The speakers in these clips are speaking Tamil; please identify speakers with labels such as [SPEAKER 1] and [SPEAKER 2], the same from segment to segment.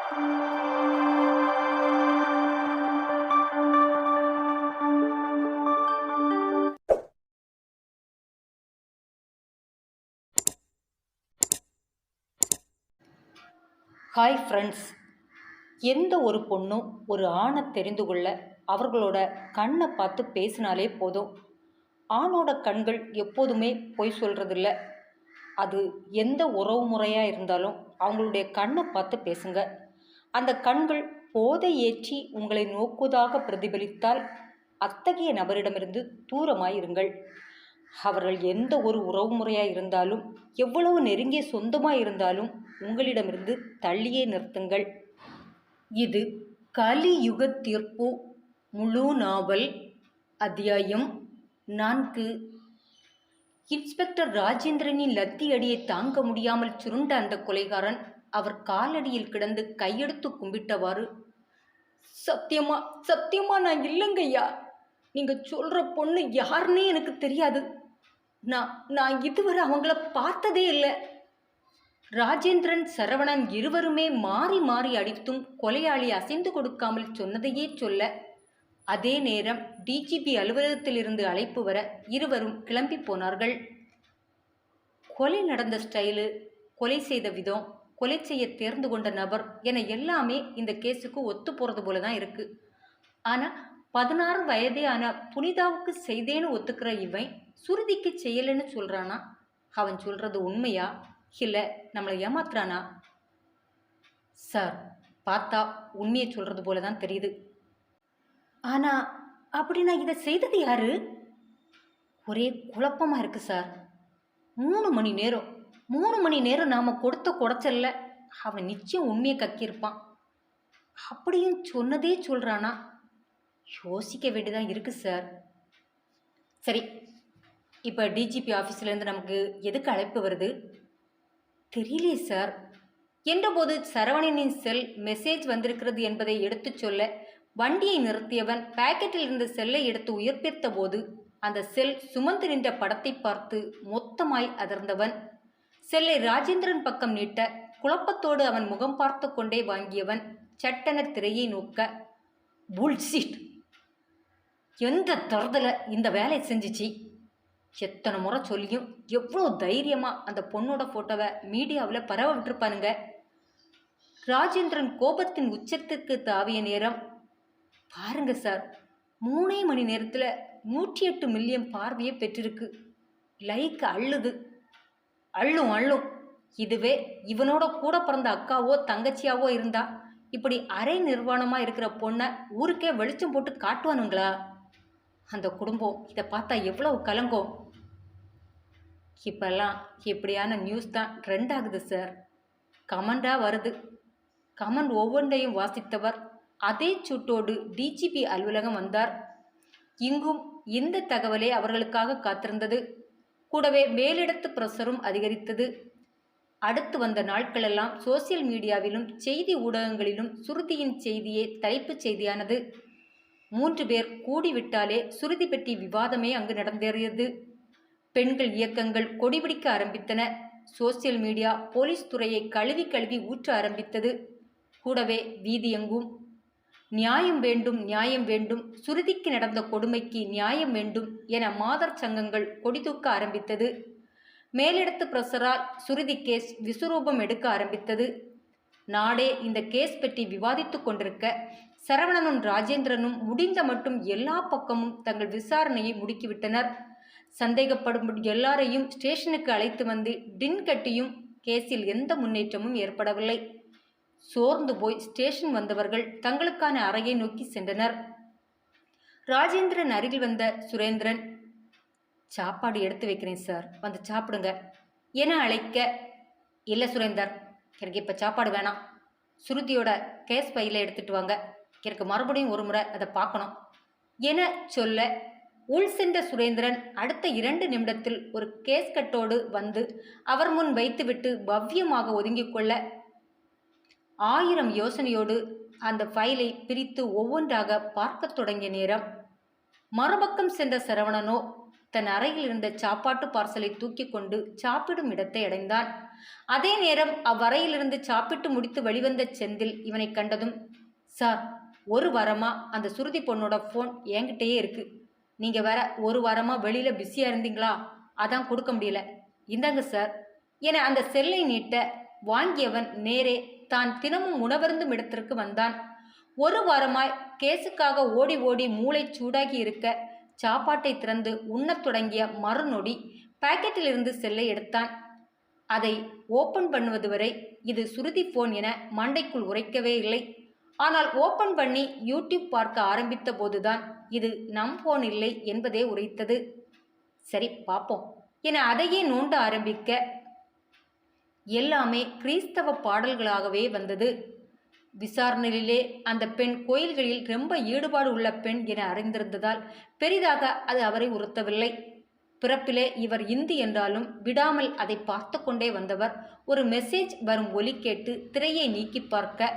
[SPEAKER 1] Hi friends. எந்த ஒரு பொண்ணும் ஒரு ஆணை தெரிந்து கொள்ள அவர்களோட கண்ணை பார்த்து பேசினாலே போதும். ஆணோட கண்கள் எப்போதுமே பொய் சொல்கிறதில்ல. அது எந்த உறவு முறையாக இருந்தாலும் அவங்களுடைய கண்ணை பார்த்து பேசுங்க. அந்த கண்கள் போதை ஏற்றி உங்களை நோக்குவதாக பிரதிபலித்தால் அத்தகைய நபரிடமிருந்து தூரமாயிருங்கள். அவர்கள் எந்த ஒரு உறவு முறையாக இருந்தாலும் எவ்வளவு நெருங்கிய சொந்தமாக இருந்தாலும் உங்களிடமிருந்து தள்ளியே நிறுத்துங்கள். இது கலியுக தீர்ப்பு முழு நாவல். அத்தியாயம் 4. இன்ஸ்பெக்டர் ராஜேந்திரனின் லத்தி அடியை தாங்க முடியாமல் சுருண்ட அந்த கொலைகாரன் அவர் காலடியில் கிடந்து கையெடுத்து கும்பிட்டவாறு, சத்தியமா சத்தியமா நான் இல்லைங்கய்யா. நீங்க சொல்ற பொண்ணு யாருன்னே எனக்கு தெரியாது. நான் இதுவரை அவங்கள பார்த்ததே இல்லை. ராஜேந்திரன், சரவணன் இருவருமே மாறி மாறி அடித்தும் கொலையாளி அசைந்து கொடுக்காமல் சொன்னதையே சொல்ல, அதே நேரம் டிஜிபி அலுவலகத்திலிருந்து அழைப்பு வர இருவரும் கிளம்பி போனார்கள். கொலை நடந்த ஸ்டைலு, கொலை செய்த விதம், கொலை செய்ய தேர்ந்து கொண்ட நபர் என எல்லாமே இந்த கேஸுக்கு ஒத்து போகிறது போல தான் இருக்கு. ஆனால் 16 வயதே ஆன புனிதாவுக்கு செய்தேன்னு ஒத்துக்கிற இவன் சுருதிக்கு செய்யலைன்னு சொல்கிறானா? அவன் சொல்கிறது உண்மையா இல்லை நம்மளை ஏமாத்துறானா? சார், பார்த்தா உண்மையை சொல்கிறது போல தான் தெரியுது. ஆனால் அப்படி நான் இதை செய்தது யாரு? ஒரே குழப்பமாக இருக்குது சார். 3 மணி நேரம் நாம் கொடுத்த குடைச்சல்ல அவன் நிச்சயம் உண்மையை கக்கியிருப்பான். அப்படியும் சொன்னதே சொல்கிறானா? யோசிக்க வேண்டியதான் இருக்குது சார். சரி, இப்போ டிஜிபி ஆஃபீஸ்லேருந்து நமக்கு எதுக்கு அழைப்பு வருது? தெரியலையே சார் என்றபோது சரவணனின் செல் மெசேஜ் வந்திருக்கிறது என்பதை எடுத்து சொல்ல வண்டியை நிறுத்தியவன் பாக்கெட்டில் இருந்த செல்லை எடுத்து உயிர்ப்பித்த போது அந்த செல் சுமந்து நின்ற படத்தை பார்த்து மொத்தமாய் அதிர்ந்தவன். செல்லை ராஜேந்திரன் பக்கம் நீட்ட குழப்பத்தோடு அவன் முகம் பார்த்து கொண்டே வாங்கியவன் சட்டென திரையை நோக்க, புல்ஷிட்! எந்த தருதலை இந்த வேலையை செஞ்சிச்சு? எத்தனை முறை சொல்லியும் எவ்வளோ தைரியமாக அந்த பொண்ணோட ஃபோட்டோவை மீடியாவில் பரவ விட்டுருப்பானுங்க. ராஜேந்திரன் கோபத்தின் உச்சத்திற்கு தாவிய நேரம். பாருங்க சார், 3 மணி நேரத்தில் 108 மில்லியன் பார்வையை பெற்றிருக்கு. லைக் அள்ளும். இதுவே இவனோட கூட பிறந்த அக்காவோ தங்கச்சியாவோ இருந்தா இப்படி அரை நிர்வாணமாக இருக்கிற பொண்ணை ஊருக்கே வெளிச்சம் போட்டு காட்டுவானுங்களா? அந்த குடும்பம் இதை பார்த்தா எவ்வளவு கலங்கும். இப்பெல்லாம் இப்படியான நியூஸ் தான் ட்ரெண்ட் ஆகுது சார். கமெண்டாக வருது. கமெண்ட் ஒவ்வொன்றையும் வாசித்தவர் அதே சூட்டோடு டிஜிபி அலுவலகம் வந்தார். இங்கும் இந்த தகவலே அவர்களுக்காக காத்திருந்தது. கூடவே மேலிடத்து பிரஷரும் அதிகரித்தது. அடுத்து வந்த நாட்களெல்லாம் சோசியல் மீடியாவிலும் செய்தி ஊடகங்களிலும் சுருதியின் செய்தியே தலைப்புச் செய்தியானது. 3 பேர் கூடிவிட்டாலே சுருதி பற்றி விவாதமே அங்கு நடந்தேறியது. பெண்கள் இயக்கங்கள் கொடிபிடிக்க ஆரம்பித்தன. சோசியல் மீடியா போலீஸ் துறையை கழுவி ஊற்ற ஆரம்பித்தது. கூடவே வீதியெங்கும் நியாயம் வேண்டும், சுருதிக்கு நடந்த கொடுமைக்கு நியாயம் வேண்டும் என மாதர் சங்கங்கள் கொடி தூக்க ஆரம்பித்தது. மேலிடத்து பிரஷரால் சுருதி கேஸ் விசுரூபம் எடுக்க ஆரம்பித்தது. நாடே இந்த கேஸ் பற்றி விவாதித்து கொண்டிருக்க சரவணனும் ராஜேந்திரனும் முடிந்த மட்டும் எல்லா பக்கமும் தங்கள் விசாரணையை முடுக்கிவிட்டனர். சந்தேகப்படும் எல்லாரையும் ஸ்டேஷனுக்கு அழைத்து வந்து டின் கட்டியும் கேஸில் எந்த முன்னேற்றமும் ஏற்படவில்லை. சோர்ந்து போய் ஸ்டேஷன் வந்தவர்கள் தங்களுக்கான அறையை நோக்கி சென்றனர். ராஜேந்திரன் அருகில் வந்த சுரேந்திரன், சாப்பாடு எடுத்து வைக்கிறேன் சார், வந்து சாப்பிடுங்க என அழைக்க, இல்லை சுரேந்தர், எனக்கு இப்போ சாப்பாடு வேணாம். சுருதியோட கேஸ் ஃபைலை எடுத்துட்டு வாங்க, எனக்கு மறுபடியும் ஒரு முறை அதை பார்க்கணும் என சொல்ல, உள் சென்ற சுரேந்திரன் அடுத்த 2 நிமிடத்தில் ஒரு கேஸ் கட்டோடு வந்து அவர் முன் வைத்துவிட்டு பவ்யமாக ஒதுங்கிக் கொள்ள, 1000 யோசனையோடு அந்த ஃபைலை பிரித்து ஒவ்வொன்றாக பார்க்க தொடங்கிய நேரம், மறுபக்கம் சென்ற சரவணனோ தன் அறையில் இருந்த சாப்பாட்டு பார்சலை தூக்கி கொண்டு சாப்பிடும் இடத்தை அடைந்தான். அதே நேரம் அவ்வறையிலிருந்து சாப்பிட்டு முடித்து வெளிவந்த செந்தில் இவனை கண்டதும், சார், ஒரு வாரமா அந்த சுருதி பொண்ணோட ஃபோன் என்கிட்டயே இருக்கு. நீங்கள் வேற ஒரு வாரமாக வெளியில் பிஸியாக இருந்தீங்களா, அதான் கொடுக்க முடியல. இந்தாங்க சார் என அந்த செல்லை நீட்ட வாங்கியவன் நேரே தான் தினமும் உணவருந்தும் இடத்திற்கு வந்தான். ஒரு வாரமாய் கேஸுக்காக ஓடி ஓடி மூளை சூடாகி இருக்க சாப்பாட்டை திறந்து உண்ணத் தொடங்கிய மறுநொடி பாக்கெட்டிலிருந்து செல்லை எடுத்தான். அதை ஓப்பன் பண்ணுவது வரை இது சுருதி போன் என மண்டைக்குள் உரைக்கவே இல்லை. ஆனால் ஓப்பன் பண்ணி யூடியூப் பார்க்க ஆரம்பித்த போதுதான் இது நம் போன் இல்லை என்பதே உரைத்தது. சரி பார்ப்போம் என அதையே நோண்ட ஆரம்பிக்க எல்லாமே கிறிஸ்தவ பாடல்களாகவே வந்தது. விசாரணையிலே அந்த பெண் கோயில்களில் ரொம்ப ஈடுபாடு உள்ள பெண் என அறிந்திருந்ததால் பெரிதாக அது அவரை உறுத்தவில்லை. பிறப்பிலே இவர் இந்தி என்றாலும் விடாமல் அதை பார்த்து கொண்டே வந்தவர் ஒரு மெசேஜ் வரும் ஒலி கேட்டு திரையை நீக்கி பார்க்க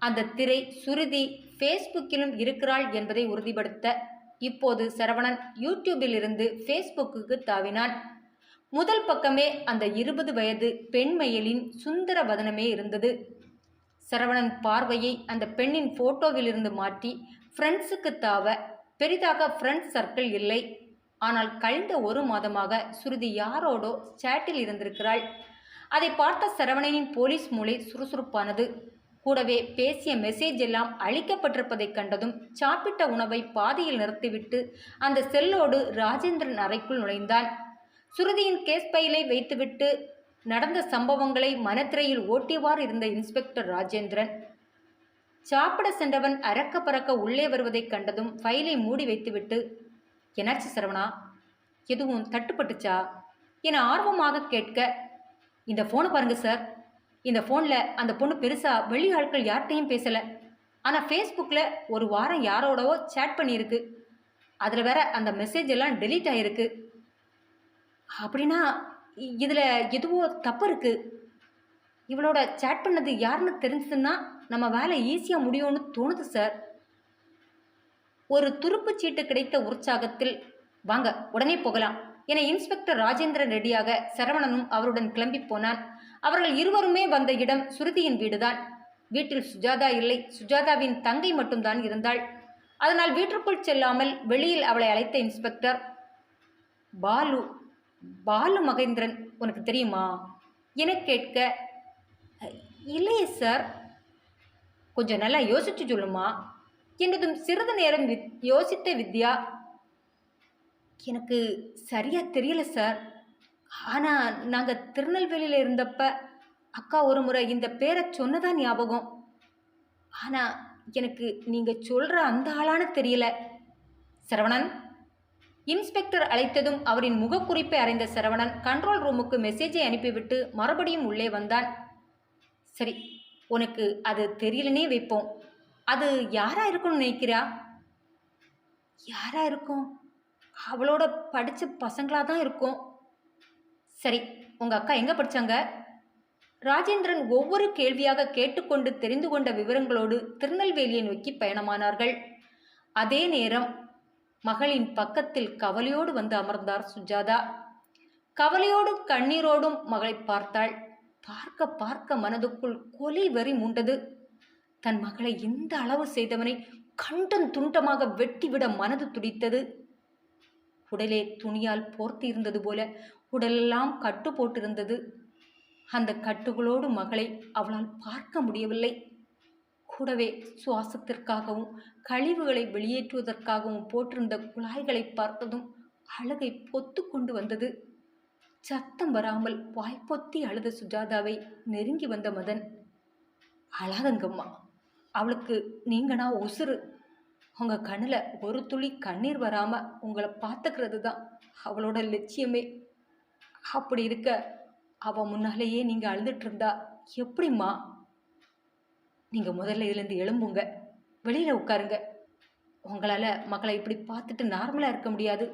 [SPEAKER 1] அந்த திரை சுருதி ஃபேஸ்புக்கிலும் இருக்கிறாள் என்பதை உறுதிப்படுத்த இப்போது சரவணன் யூடியூபில் இருந்து ஃபேஸ்புக்கு தாவினான். முதல் பக்கமே அந்த 20 வயது பெண்மயிலின் சுந்தர வதனமே இருந்தது. சரவணன் பார்வையை அந்த பெண்ணின் போட்டோவிலிருந்து மாற்றி ஃப்ரெண்ட்ஸுக்கு தாவ பெரிதாக ஃப்ரெண்ட்ஸ் சர்க்கிள் இல்லை. ஆனால் கழிந்த ஒரு மாதமாக சுருதி யாரோடோ சேட்டில் இருந்திருக்கிறாள். அதை பார்த்த சரவணனின் போலீஸ் மூளை சுறுசுறுப்பானது. கூடவே பேசிய மெசேஜ் எல்லாம் அழிக்கப்பட்டிருப்பதை கண்டதும் சாப்பிட்ட உணவை பாதியில் நிறுத்திவிட்டு அந்த செல்லோடு ராஜேந்திரன் அறைக்குள் நுழைந்தான். சுருதியின் கேஸ் பைலை வைத்துவிட்டு நடந்த சம்பவங்களை மனத்திரையில் ஓட்டியவாறு இருந்த இன்ஸ்பெக்டர் ராஜேந்திரன் சாப்பிட சென்றவன் அரக்க பறக்க உள்ளே வருவதை கண்டதும் ஃபைலை மூடி வைத்துவிட்டு, என்னாச்சு சரவணா, எதுவும் தட்டுப்பட்டுச்சா என ஆர்வமாக கேட்க, இந்த ஃபோனை பாருங்க சார், இந்த ஃபோனில் அந்த பொண்ணு பெருசாக வெளி ஆட்கள் யார்கிட்டையும் பேசலை. ஆனால் ஃபேஸ்புக்கில் ஒரு வாரம் யாரோடவோ சேட் பண்ணியிருக்கு. அதில் வேற அந்த மெசேஜ் எல்லாம் டெலீட் ஆகிருக்கு. அப்படின்னா இதில் எதுவோ தப்பு இருக்குது. இவளோட சேட் பண்ணது யாருன்னு தெரிஞ்சதுன்னா நம்ம வேலை ஈஸியாக முடியும்னு தோணுது சார். ஒரு துருப்பு சீட்டு கிடைத்த உற்சாகத்தில், வாங்க உடனே போகலாம் என இன்ஸ்பெக்டர் ராஜேந்திரன் ரெடியாக சரவணனும் அவருடன் கிளம்பி போனான். அவர்கள் இருவருமே வந்த இடம் சுருதியின் வீடுதான். வீட்டில் சுஜாதா இல்லை, சுஜாதாவின் தங்கை மட்டும்தான் இருந்தாள். அதனால் வீட்டிற்குள் செல்லாமல் வெளியில் அவளை அழைத்த இன்ஸ்பெக்டர், பாலு மகேந்திரன் உனக்கு தெரியுமா என கேட்க, இல்லையே சார். கொஞ்சம் நல்லா யோசிச்சு சொல்லுமா என்றதும் சிறிது நேரம் யோசித்த வித்யா, எனக்கு சரியா தெரியல சார். ஆனால் நாங்கள் திருநெல்வேலியில் இருந்தப்ப அக்கா ஒரு முறை இந்த பேரை சொன்னதான் ஞாபகம். ஆனால் எனக்கு நீங்கள் சொல்கிற அந்த ஆளான தெரியல. சரவணன், இன்ஸ்பெக்டர் அழைத்ததும் அவரின் முகக்குறிப்பை அறிந்த சரவணன் கண்ட்ரோல் ரூமுக்கு மெசேஜை அனுப்பிவிட்டு மறுபடியும் உள்ளே வந்தான். சரி, உனக்கு அது தெரியலனே வைப்போம். அது யாரா இருக்கும்னு நினைக்கிறா? யாரா இருக்கும்? அவளோட படித்த பசங்களாக தான் இருக்கும். சரி, உங்கள் அக்கா எங்கே படித்தாங்க? ராஜேந்திரன் ஒவ்வொரு கேள்வியாக கேட்டுக்கொண்டு தெரிந்து கொண்ட விவரங்களோடு திருநெல்வேலியை நோக்கி பயணமானார்கள். அதே நேரம் மகளின் பக்கத்தில் கவலையோடு வந்து அமர்ந்தார் சுஜாதா. கவலையோடும் கண்ணீரோடும் மகளை பார்த்தாள். பார்க்க பார்க்க மனதுக்குள் கொலை வரி மூண்டது. தன் மகளை இந்த அளவு செய்தவனை கண்டன் துண்டமாக வெட்டிவிட மனது துடித்தது. உடலே துணியால் போர்த்தி இருந்தது போல உடலெல்லாம் கட்டு போட்டிருந்தது. அந்த கட்டுகளோடு மகளை அவளால் பார்க்க முடியவில்லை. கூடவே சுவாசத்திற்காகவும் கழிவுகளை வெளியேற்றுவதற்காகவும் போட்டிருந்த குழாய்களை பார்த்ததும் அழுகை பொத்து கொண்டு வந்தது. சத்தம் வராமல் வாய்ப்பொத்தி அழுத சுஜாதாவை நெருங்கி வந்த மதன், அழாதங்கம்மா, அவளுக்கு நீங்கனா உசுறு. உங்கள் கண்ணில் ஒரு துளி கண்ணீர் வராமல் உங்களை பார்த்துக்கிறது தான் அவளோட லட்சியமே. அப்படி இருக்க அவள் முன்னாலேயே நீங்கள் அழுதுட்டு இருந்தா எப்படிம்மா? நீங்கள் முதல்ல இதுலேருந்து எழும்புங்க, வெளியில் உட்காருங்க. உங்களால் மகளை இப்படி பார்த்துட்டு நார்மலாக இருக்க முடியாது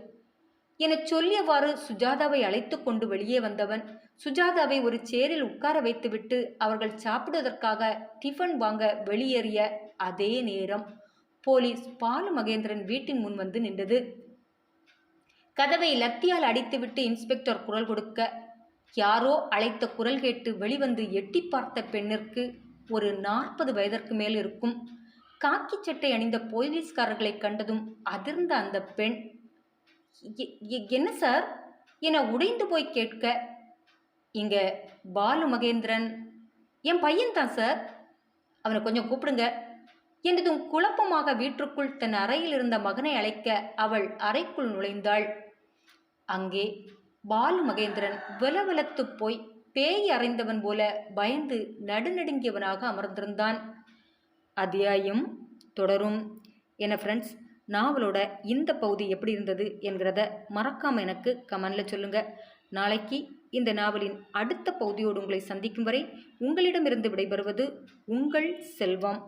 [SPEAKER 1] என சொல்லியவாறு சுஜாதாவை அழைத்து கொண்டு வெளியே வந்தவன் சுஜாதாவை ஒரு சேரில் உட்கார வைத்துவிட்டு அவர்கள் சாப்பிடுவதற்காக டிஃபன் வாங்க வெளியேறிய அதே நேரம் போலீஸ் பாலு மகேந்திரன் வீட்டின் முன் வந்து நின்றது. கதவை லத்தியால் அடித்துவிட்டு இன்ஸ்பெக்டர் குரல் கொடுக்க, யாரோ அழைத்த குரல் கேட்டு வெளிவந்து எட்டி பார்த்த பெண்ணிற்கு ஒரு 40 வயதிற்கு மேல் இருக்கும். காக்கி சட்டை அணிந்த போலீஸ்காரர்களை கண்டதும் அதிர்ந்த அந்த பெண், என்ன சார் என உடைந்து போய் கேட்க, இங்க பாலு மகேந்திரன் என் பையன்தான் சார், அவனை கொஞ்சம் கூப்பிடுங்க என்றதும் குழப்பமாக வீட்டுக்குள் தன் அறையில் இருந்த மகனை அழைக்க அவள் அறைக்குள் நுழைந்தாள். அங்கே பாலு மகேந்திரன் வெலவெலத்து போய் பேய் அறைந்தவன் போல பயந்து நடுநடுங்கியவனாக அமர்ந்திருந்தான். அத்தியாயம் தொடரும். என ஃப்ரெண்ட்ஸ், நாவலோட இந்த பகுதி எப்படி இருந்தது என்கிறத மறக்காமல் எனக்கு கமெண்டில் சொல்லுங்கள். நாளைக்கு இந்த நாவலின் அடுத்த பகுதியோடு உங்களை சந்திக்கும் வரை உங்களிடமிருந்து விடைபெறுவது உங்கள் செல்வம்.